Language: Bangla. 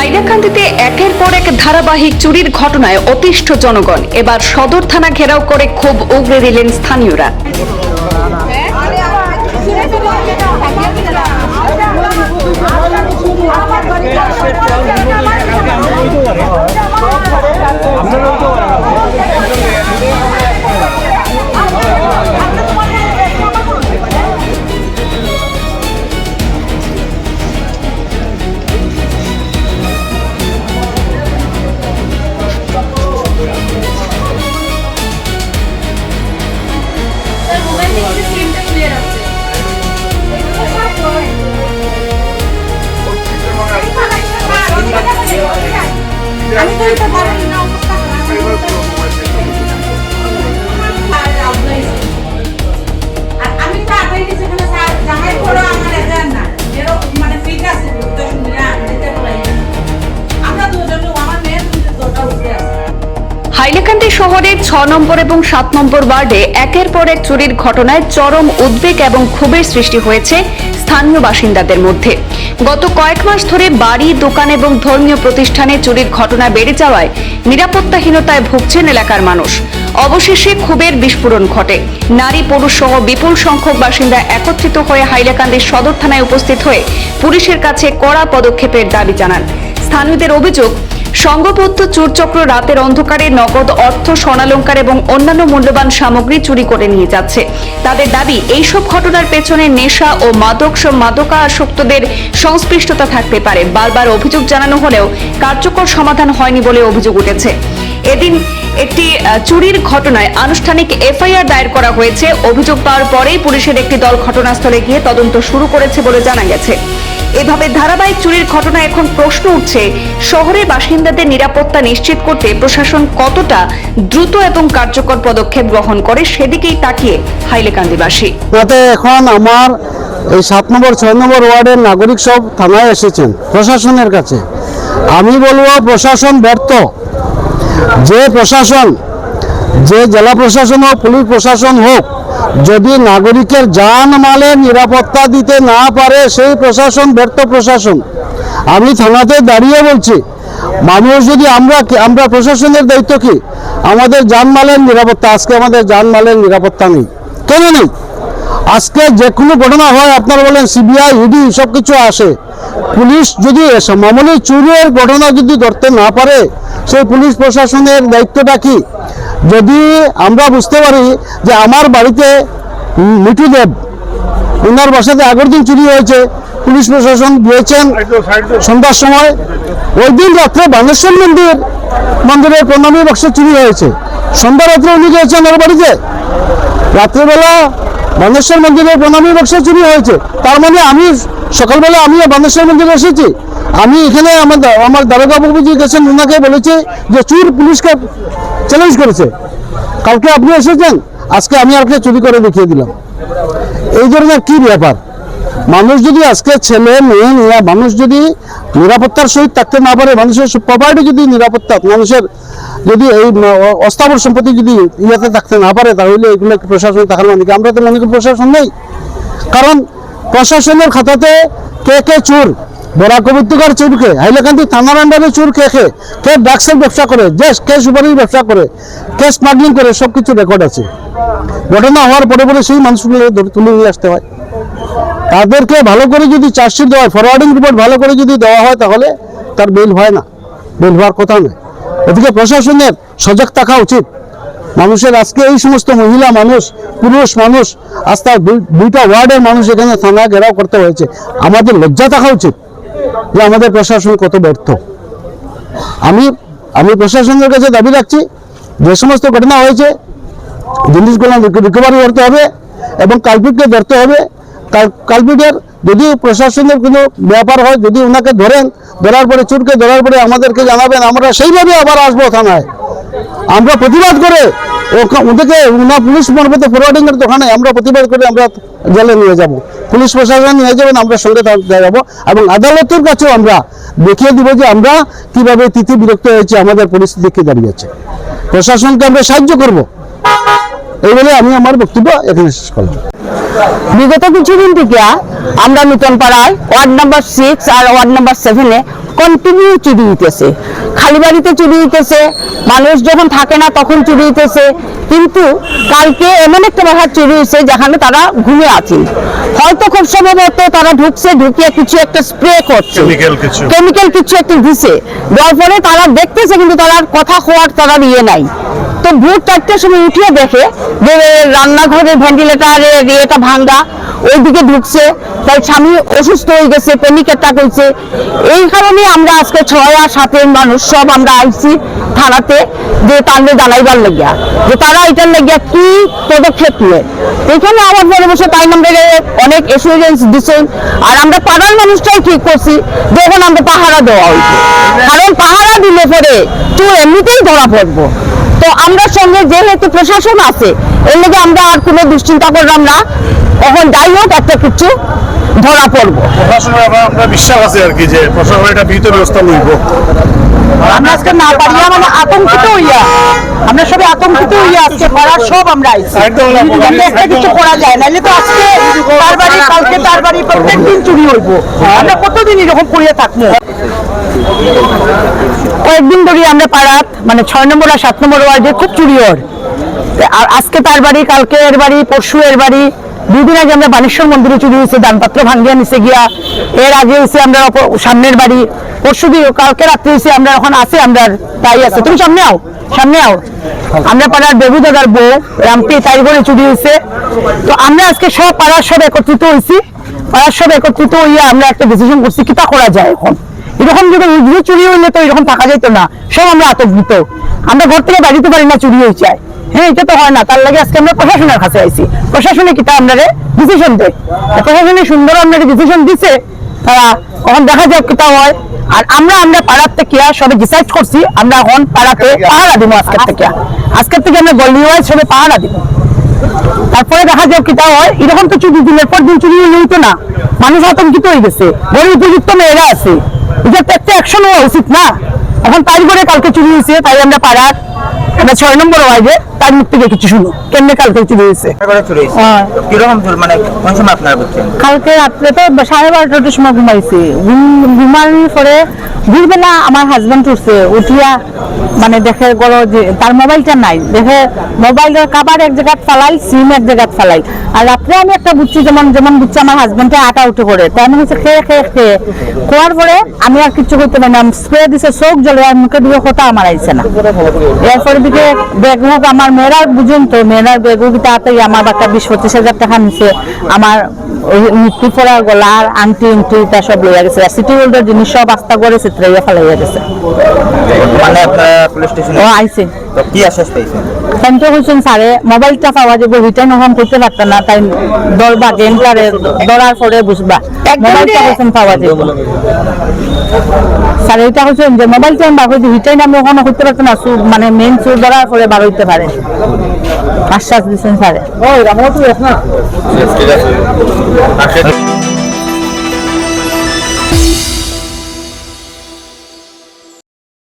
হাইলাকান্দিতে একের পর এক ধারাবাহিক চুরির ঘটনায় অতিষ্ঠ জনগণ। এবার সদর থানা ঘেরাও করে ক্ষোভ উগরে দিলেন স্থানীয়রা। হাইলাকান্দি শহরের ৬ নম্বর এবং ৭ নম্বর ওয়ার্ডে একের পর এক চুরির ঘটনায় চরম উদ্বেগ এবং ক্ষোভের সৃষ্টি হয়েছে স্থানীয় বাসিন্দাদের মধ্যে। গত কয়েক মাস ধরে বাড়ি, দোকান এবং ধর্মীয় প্রতিষ্ঠানে চুরির ঘটনা বেড়ে যাওয়ায় নিরাপত্তাহীনতায় ভুগছেন এলাকার মানুষ। অবশেষে ক্ষোভের বিস্ফোরণ ঘটে। নারী, পুরুষ সহ বিপুল সংখ্যক বাসিন্দা একত্রিত হয়ে হাইলাকান্দির সদর থানায় উপস্থিত হয়ে পুলিশের কাছে কড়া পদক্ষেপের দাবি জানান। স্থানীয়দের অভিযোগ, সংঘবদ্ধ চোরচক্র রাতের অন্ধকারে নগদ অর্থ, স্বর্ণালংকার এবং অন্যান্য মূল্যবান সামগ্রী চুরি করে নিয়ে যাচ্ছে। তাদের দাবি, এইসব ঘটনার পেছনে নেশা ও মাদকাসক্তদের সংশ্লিষ্টতা থাকতে পারে। বারবার অভিযোগ জানানো হলেও কার্যকর সমাধান হয়নি বলে অভিযোগ উঠেছে। এদিন একটি চুরির ঘটনায় আনুষ্ঠানিক এফআইআর দায়ের করা হয়েছে। অভিযোগ পাওয়ার পরেই পুলিশের একটি দল ঘটনাস্থলে গিয়ে তদন্ত শুরু করেছে বলে জানা গেছে। এভাবে ধারাবাহিক চুরির ঘটনায় এখন প্রশ্ন উঠছে, শহরের বাসিন্দাদের নিরাপত্তা নিশ্চিত করতে প্রশাসন কতটা দ্রুত এবং কার্যকর পদক্ষেপ গ্রহণ করে, সেদিকেই তাকিয়ে হাইলাকান্দিবাসী। এখন আমার এই ৭ নম্বর ৬ নম্বর ওয়ার্ডের নাগরিক সব থানায় এসেছেন প্রশাসনের কাছে। আমি বলবো প্রশাসন ব্যর্থ। যে প্রশাসন, যে জেলা প্রশাসন হোক, পুলিশ প্রশাসন হোক, যদি নাগরিকের জানমালের নিরাপত্তা দিতে না পারে সেই প্রশাসন ব্যর্থ প্রশাসন। আমি থানাতে দাঁড়িয়ে বলছি, মানুষ যদি আমরা প্রশাসনের দায়িত্ব কি? আমাদের জানমালের নিরাপত্তা। আজকে আমাদের জানমালের নিরাপত্তা নেই। কেন নেই? আজকে যে কোনো ঘটনা হয়, আপনারা বলেন সিবিআই, ইডি সব কিছু আসে, পুলিশ যদি মামুলি চুরির ঘটনা যদি ধরতে না পারে, সেই পুলিশ প্রশাসনের দায়িত্বটা কি? যদি আমরা বুঝতে পারি যে আমার বাড়িতে মিঠু দেব, ওনার বাসাতে আগের দিন চুরি হয়েছে, পুলিশ প্রশাসন গিয়েছেন সন্ধ্যার সময়, ওই দিন রাত্রে বানেশ্বর মন্দিরের প্রণামী বাক্স চুরি হয়েছে। সন্ধ্যা রাত্রে উনি গিয়েছেন ওর বাড়িতে, রাত্রেবেলা বানেশ্বর মন্দিরের প্রণামী বাক্স চুরি হয়েছে। তার মানে আমি সকালবেলা আমিও বানেশ্বর মন্দিরে এসেছি। আমি এখানে আমার দারোগা বাবুজি গেছেন, ওনাকে বলেছি যে চুর পুলিশকে চ্যালেঞ্জ করেছে। কালকে আপনি এসেছেন, আজকে আমি আজকে চুরি করে দেখিয়ে দিলাম। এই ধরনের কি ব্যাপার? মানুষ যদি আজকে ছেলে মেয়ে নিয়ে মানুষ যদি নিরাপত্তার সহিত থাকতে না পারে, মানুষের প্রপার্টি যদি নিরাপত্তা, মানুষের যদি এই অস্থাবর সম্পত্তি যদি ইয়াতে থাকতে না পারে, তাহলে এগুলো প্রশাসন থাকার মানে কি? আমরা তো মনে করি প্রশাসন নেই। কারণ প্রশাসনের খাতাতে কে কে চোর, বড়া কবিত্তকার চোর কে, হাইলাকান্দি থানার আন্ডারে চোর কে কে ড্রাগসের ব্যবসা করে, কে সুপারির ব্যবসা করে, কে স্মাগলিং করে, সবকিছু রেকর্ড আছে। ঘটনা হওয়ার পরে পরে সেই মানুষগুলো তুলে নিয়ে আসতে হয়। তাদেরকে ভালো করে যদি চার্জশিট দেওয়া হয়, ফরওয়ার্ডিং রিপোর্ট ভালো করে যদি দেওয়া হয়, তাহলে তার বেল হয় না, বেল হওয়ার কথা নয়। এদিকে প্রশাসনের সজাগ থাকা উচিত। মানুষের আজকে এই সমস্ত মহিলা মানুষ, পুরুষ মানুষ, আজকে 2টা ওয়ার্ডের মানুষ এখানে থানা ঘেরাও করতে হয়েছে। আমাদের লজ্জা থাকা উচিত যে আমাদের প্রশাসন কত ব্যর্থ। আমি প্রশাসনের কাছে দাবি রাখছি, যে সমস্ত ঘটনা হয়েছে জিনিসগুলো রিকভারি করতে হবে এবং কালপিটকে ধরতে হবে। কালপিটের যদি প্রশাসনের কোনো ব্যাপার হয়, যদি ওনাকে ধরার পরে চোরকে ধরার পরে আমাদেরকে জানাবেন, আমরা সেইভাবে আবার আসবো থানায়। আমরা প্রতিবাদ করে ওদেরকে পুলিশ মারফতে ফরওয়ার্ডিং এর দোকানে আমরা প্রতিবাদ করে আমরা জেলে নিয়ে যাব, পুলিশ প্রশাসন নিয়ে যাবেন, আমরা সঙ্গে যাব এবং আদালতের কাছেও আমরা দেখিয়ে দিব যে আমরা কিভাবে তিথি বিরক্ত হয়েছে, আমাদের পরিস্থিতি কি দাঁড়িয়েছে। প্রশাসনকে আমরা সাহায্য করব, এই বলে আমি আমার বক্তব্য এখানে শেষ করলাম। বিগত কিছুদিন থেকে আমরা নতুন পাড়ায় ওয়ার্ড নাম্বার 6 আর ওয়ার্ড নাম্বার 7-এ কন্টিনিউ চুরি হইতেছে। খালি বাড়িতে চুরি হইতেছে, মানুষ যখন থাকে না তখন চুরি হইতেছে। কিন্তু কালকে এমন একটা বাসা চুরি হয়েছে যেখানে তারা ঘুমিয়ে আছেন, হয়তো খুব সম্ভবত তারা ঢুকিয়ে কিছু একটা স্প্রে করছে, কেমিক্যাল কিছু একটা দিছে, দেওয়ার পরে তারা দেখতেছে কিন্তু তারা কথা হওয়ার তারা ইয়ে নাই। তো ভোর 4টার সময় উঠিয়ে দেখে যে রান্নাঘরের ভেন্টিলেটারের ইয়েটা ভাঙ্গা, ওইদিকে ঢুকছে, তার স্বামী অসুস্থ হয়ে গেছে, প্যানিক অ্যাটাক হয়েছে। এই কারণে আমরা আজকে 6 আর 7-এর মানুষ সব আমরা আইছি থানাতে যে তাদের জানাইবার লাগিয়া যে তারা এটার লাগিয়া কি পদক্ষেপ নিয়ে। এখানে আমার পরে বসে তাই আমরা অনেক এসুরেন্স দিচ্ছেন, আর আমরা পাড়ার মানুষটাও ঠিক করছি যখন আমরা পাহারা দেওয়া হয়েছে, কারণ পাহারা দিলে পরে তুই এমনিতেই ধরা পড়বো। তো আমরা সঙ্গে যেহেতু প্রশাসন আছে এর লেগে আমরা আর কোনো দুশ্চিন্তা করলাম না, এখন যাই হোক একটা কিছু ধরা পড়বো। আমরা বিশ্বাস আছে আর কি যে প্রশাসন এটা বিহিত ব্যবস্থা নিব। আমরা আজকে না পারিয়া মানে আতঙ্কিত হইয়া, আমরা সবাই আতঙ্কিত হইয়া আজকে পাড়ার সব আমরা আইছি, যাতে একটা কিছু করা যায়, নাহলে তো আজকে তার বাড়ি কালকে তার বাড়ি প্রত্যেকদিন চুরি হইব। আমরা কতদিন এরকম করিয়া থাকবো? কয়েকদিন ধরে আমরা পাড়াত মানে 6 নম্বর আর 7 নম্বর ওয়ার্ডে খুব চুরি হয়। আর আজকে তার বাড়ি, কালকে এর বাড়ি, পরশু এর বাড়ি। 2 দিন আগে আমরা বানেশ্বর মন্দিরে চুরি হয়েছে, দানপাত্র ভাঙ্গিয়া নিচে গিয়া। এর আগে হয়েছে আমরা সামনের বাড়ি, পরশু দিন কালকে রাত্রে হয়েছে আমরা এখন আছে, আমরা তাই আছে। তুমি সামনে আও, সামনে আও। আমরা পাড়ার বেবু দাদার বউ রামপি তাই করে চুরি হয়েছে। তো আমরা আজকে সব পাড়ার সব একত্রিত হয়েছি, পাড়ার সব একত্রিত হইয়া আমরা একটা ডিসিশন করছি কিতা করা যায়। এখন এরকম যদি চুরি হইলে তো এরকম থাকা যেত না, সব আমরা আতঙ্কিত, আমরা ঘর থেকে বাড়িতে পারি না, চুরি হয়ে যায়। হ্যাঁ, এটা তো হয় না, তার লাগে আজকে আমরা প্রশাসনের কাছে আইছি। প্রশাসনে কিতা আমরা ডিসিশন দেয়, প্রশাসনে সুন্দর আমরা ডিসিশন দিছে, তারা এখন দেখা যাক কিতা হয়। আর আমরা পাড়ার থেকে সবে ডিসাইড করছি আমরা এখন পাড়াতে পাহারা দিব। আজকের থেকে আমরা গলি ওয়াইজ সবে পাহারা দিব, তারপরে দেখা যাক কিতা হয়। এরকম তো চুরি দিনের পর দিন চুরি হইতো না, মানুষ আতঙ্কিত হয়ে গেছে, গরিব উপযুক্ত মেয়েরা আছে, এটা তো একটা অ্যাকশন হওয়া উচিত না। এখন তাই করে কালকে চুরি হয়েছে, তাই আমরা পাড়ার আমরা 6 নম্বর ওয়ার্ডে তার মুখ থেকে কিছু শুনো কেমনে কালকে চুরি হয়েছে। কালকে রাত্রে তো 12:30টার সময় ঘুমাইছি, ঘুমানোর পরে ভোরবেলা আমার হাজবেন্ড উঠছে, উঠিয়া মানে দেখে গেল যে তার মোবাইলটা নাই, দেখে মোবাইলের কাবার এক জায়গায় ফালাই, সিম এক জায়গায় ফালাই। আর রাত্রে আমি একটা বুঝছি যেমন বুঝছি আমার হাজবেন্ডে আটা উঠে করে, তাই আমি হচ্ছে খেয়ে খোয়ার পরে আমি আর কিছু করতে পারি না, স্প্রে দিছে, চোখ জ্বলে, আর মুখে দিয়ে কথা আমার আইছে না। এরপরে দিকে বেগুক আমার মেয়েরা বুঝুন তো, মেয়েরার বেগুক তাড়াতাড়ি আমার একটা 20-25 হাজার টাকা নিচ্ছে, আমার মৃত্যু পড়া গলার আংটি তা সব লইয়া গেছে, সিটি গোল্ডের জিনিস সব আস্তা করে চিত্রাইয়া ফেলাইয়া গেছে। মানে আপনারা পুলিশ স্টেশনে ও আইছে, তো কি আশ্বাস পাইছেন? সেন্টে বলছেন স্যারে মোবাইলটা পাওয়া যাবে, রিটার্ন ওখান করতে পারতাম না, তাই দরবা গেমটারে ধরার পরে বুঝবা মোবাইলটা বলছেন পাওয়া যাবে। স্যার এটা হচ্ছেন যে মোবাইলটা আমি বার করছি, রিটার্ন আমি ওখানে করতে পারতাম না, মানে মেন চোর ধরার পরে বার হইতে পারে, আশ্বাস দিচ্ছেন স্যারে। ঠিক আছে।